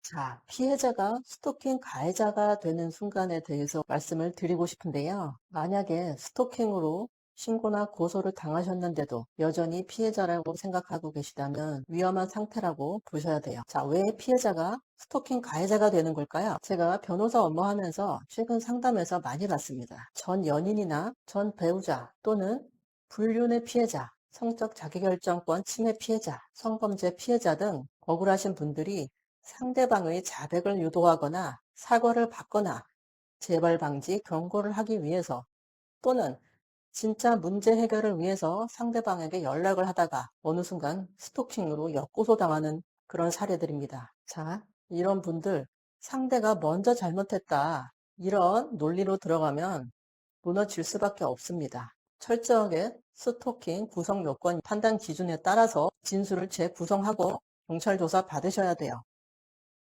자, 피해자가 스토킹 가해자가 되는 순간에 대해서 말씀을 드리고 싶은데요. 만약에 스토킹으로 신고나 고소를 당하셨는데도 여전히 피해자라고 생각하고 계시다면 위험한 상태라고 보셔야 돼요. 자, 왜 피해자가 스토킹 가해자가 되는 걸까요? 제가 변호사 업무하면서 최근 상담에서 많이 봤습니다. 전 연인이나 전 배우자 또는 불륜의 피해자, 성적 자기결정권 침해 피해자, 성범죄 피해자 등 억울하신 분들이 상대방의 자백을 유도하거나 사과를 받거나 재발 방지 경고를 하기 위해서 또는 진짜 문제 해결을 위해서 상대방에게 연락을 하다가 어느 순간 스토킹으로 역고소당하는 그런 사례들입니다. 자, 이런 분들 상대가 먼저 잘못했다. 이런 논리로 들어가면 무너질 수밖에 없습니다. 철저하게 스토킹 구성 요건 판단 기준에 따라서 진술을 재구성하고 경찰 조사 받으셔야 돼요.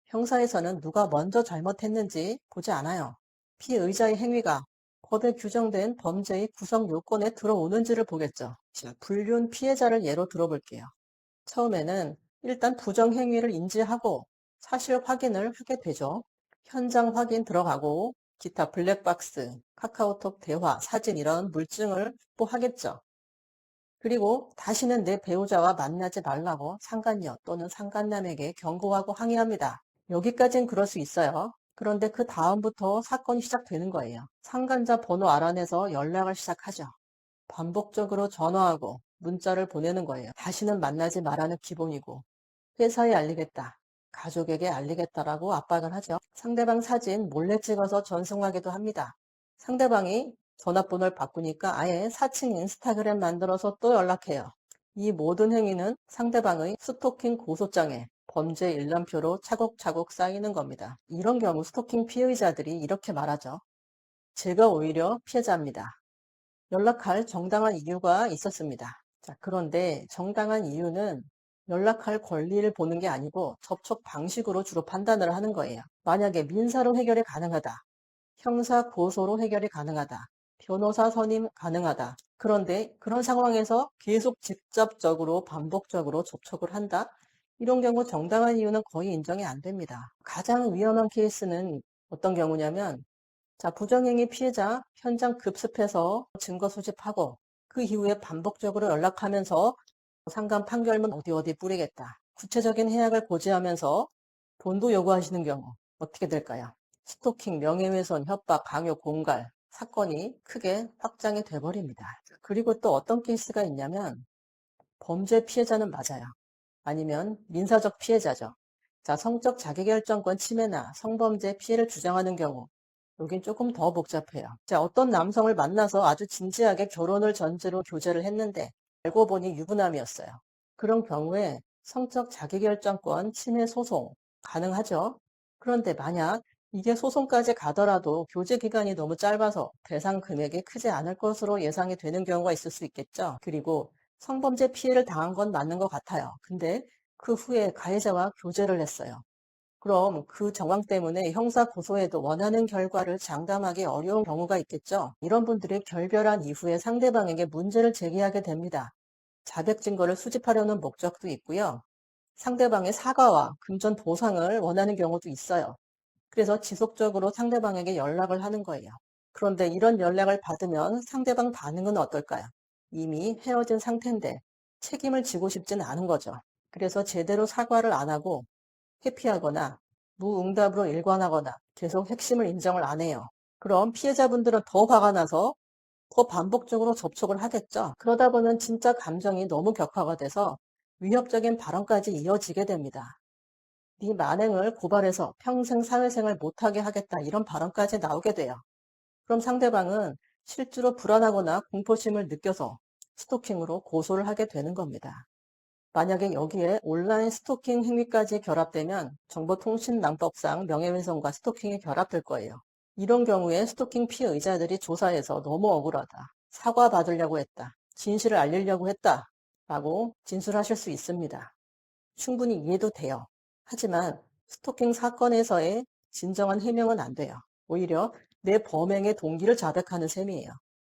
형사에서는 누가 먼저 잘못했는지 보지 않아요. 피의자의 행위가 법에 규정된 범죄의 구성 요건에 들어오는지를 보겠죠. 자, 불륜 피해자를 예로 들어볼게요. 처음에는 일단 부정행위를 인지하고 사실 확인을 하게 되죠. 현장 확인 들어가고 기타 블랙박스, 카카오톡 대화, 사진 이런 물증을 확보하겠죠. 그리고 다시는 내 배우자와 만나지 말라고 상간녀 또는 상간남에게 경고하고 항의합니다. 여기까지는 그럴 수 있어요. 그런데 그 다음부터 사건이 시작되는 거예요. 상간자 번호 알아내서 연락을 시작하죠. 반복적으로 전화하고 문자를 보내는 거예요. 다시는 만나지 말라는 기본이고 회사에 알리겠다. 가족에게 알리겠다라고 압박을 하죠. 상대방 사진 몰래 찍어서 전송하기도 합니다. 상대방이 전화번호를 바꾸니까 아예 사칭 인스타그램 만들어서 또 연락해요. 이 모든 행위는 상대방의 스토킹 고소장에 범죄 일람표로 차곡차곡 쌓이는 겁니다. 이런 경우 스토킹 피해자들이 이렇게 말하죠. 제가 오히려 피해자입니다. 연락할 정당한 이유가 있었습니다. 자, 그런데 정당한 이유는 연락할 권리를 보는 게 아니고 접촉 방식으로 주로 판단을 하는 거예요. 만약에 민사로 해결이 가능하다. 형사 고소로 해결이 가능하다. 변호사 선임 가능하다. 그런데 그런 상황에서 계속 직접적으로 반복적으로 접촉을 한다. 이런 경우 정당한 이유는 거의 인정이 안 됩니다. 가장 위험한 케이스는 어떤 경우냐면 자, 부정행위 피해자 현장 급습해서 증거 수집하고 그 이후에 반복적으로 연락하면서 상간 판결문 어디 어디 뿌리겠다. 구체적인 해약을 고지하면서 돈도 요구하시는 경우 어떻게 될까요? 스토킹, 명예훼손, 협박, 강요, 공갈 사건이 크게 확장이 돼버립니다. 그리고 또 어떤 케이스가 있냐면 범죄 피해자는 맞아요. 아니면 민사적 피해자죠. 자, 성적 자기결정권 침해나 성범죄 피해를 주장하는 경우 여긴 조금 더 복잡해요. 자, 어떤 남성을 만나서 아주 진지하게 결혼을 전제로 교제를 했는데 알고 보니 유부남이었어요. 그런 경우에 성적 자기결정권 침해 소송 가능하죠. 그런데 만약 이게 소송까지 가더라도 교제 기간이 너무 짧아서 배상 금액이 크지 않을 것으로 예상이 되는 경우가 있을 수 있겠죠. 그리고 성범죄 피해를 당한 건 맞는 것 같아요. 근데 그 후에 가해자와 교제를 했어요. 그럼 그 정황 때문에 형사 고소에도 원하는 결과를 장담하기 어려운 경우가 있겠죠. 이런 분들이 결별한 이후에 상대방에게 문제를 제기하게 됩니다. 자백 증거를 수집하려는 목적도 있고요. 상대방의 사과와 금전 보상을 원하는 경우도 있어요. 그래서 지속적으로 상대방에게 연락을 하는 거예요. 그런데 이런 연락을 받으면 상대방 반응은 어떨까요? 이미 헤어진 상태인데 책임을 지고 싶진 않은 거죠. 그래서 제대로 사과를 안 하고 회피하거나 무응답으로 일관하거나 계속 핵심을 인정을 안 해요. 그럼 피해자분들은 더 화가 나서 더 반복적으로 접촉을 하겠죠. 그러다 보면 진짜 감정이 너무 격화가 돼서 위협적인 발언까지 이어지게 됩니다. 네 만행을 고발해서 평생 사회생활 못하게 하겠다 이런 발언까지 나오게 돼요. 그럼 상대방은 실제로 불안하거나 공포심을 느껴서 스토킹으로 고소를 하게 되는 겁니다. 만약에 여기에 온라인 스토킹 행위까지 결합되면 정보통신망법상 명예훼손과 스토킹이 결합될 거예요. 이런 경우에 스토킹 피해자들이 조사해서 너무 억울하다. 사과받으려고 했다. 진실을 알리려고 했다. 라고 진술하실 수 있습니다. 충분히 이해도 돼요. 하지만 스토킹 사건에서의 진정한 해명은 안 돼요. 오히려 내 범행의 동기를 자백하는 셈이에요.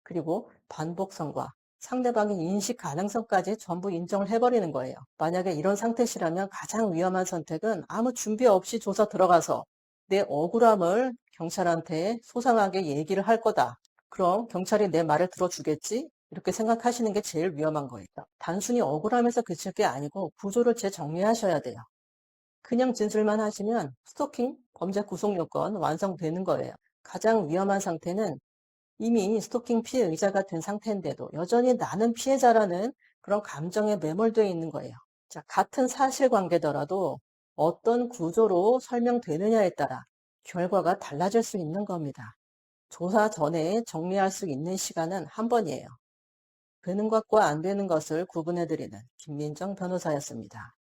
그리고 반복성과 상대방의 인식 가능성까지 전부 인정을 해버리는 거예요. 만약에 이런 상태시라면 가장 위험한 선택은 아무 준비 없이 조사 들어가서 내 억울함을 경찰한테 소상하게 얘기를 할 거다. 그럼 경찰이 내 말을 들어주겠지? 이렇게 생각하시는 게 제일 위험한 거예요. 단순히 억울함에서 그칠 게 아니고 구조를 재정리하셔야 돼요. 그냥 진술만 하시면 스토킹 범죄 구속 요건 완성되는 거예요. 가장 위험한 상태는 이미 스토킹 피해 의자가 된 상태인데도 여전히 나는 피해자라는 그런 감정에 매몰되어 있는 거예요. 자, 같은 사실관계더라도 어떤 구조로 설명되느냐에 따라 결과가 달라질 수 있는 겁니다. 조사 전에 정리할 수 있는 시간은 한 번이에요. 되는 것과 안 되는 것을 구분해드리는 김민정 변호사였습니다.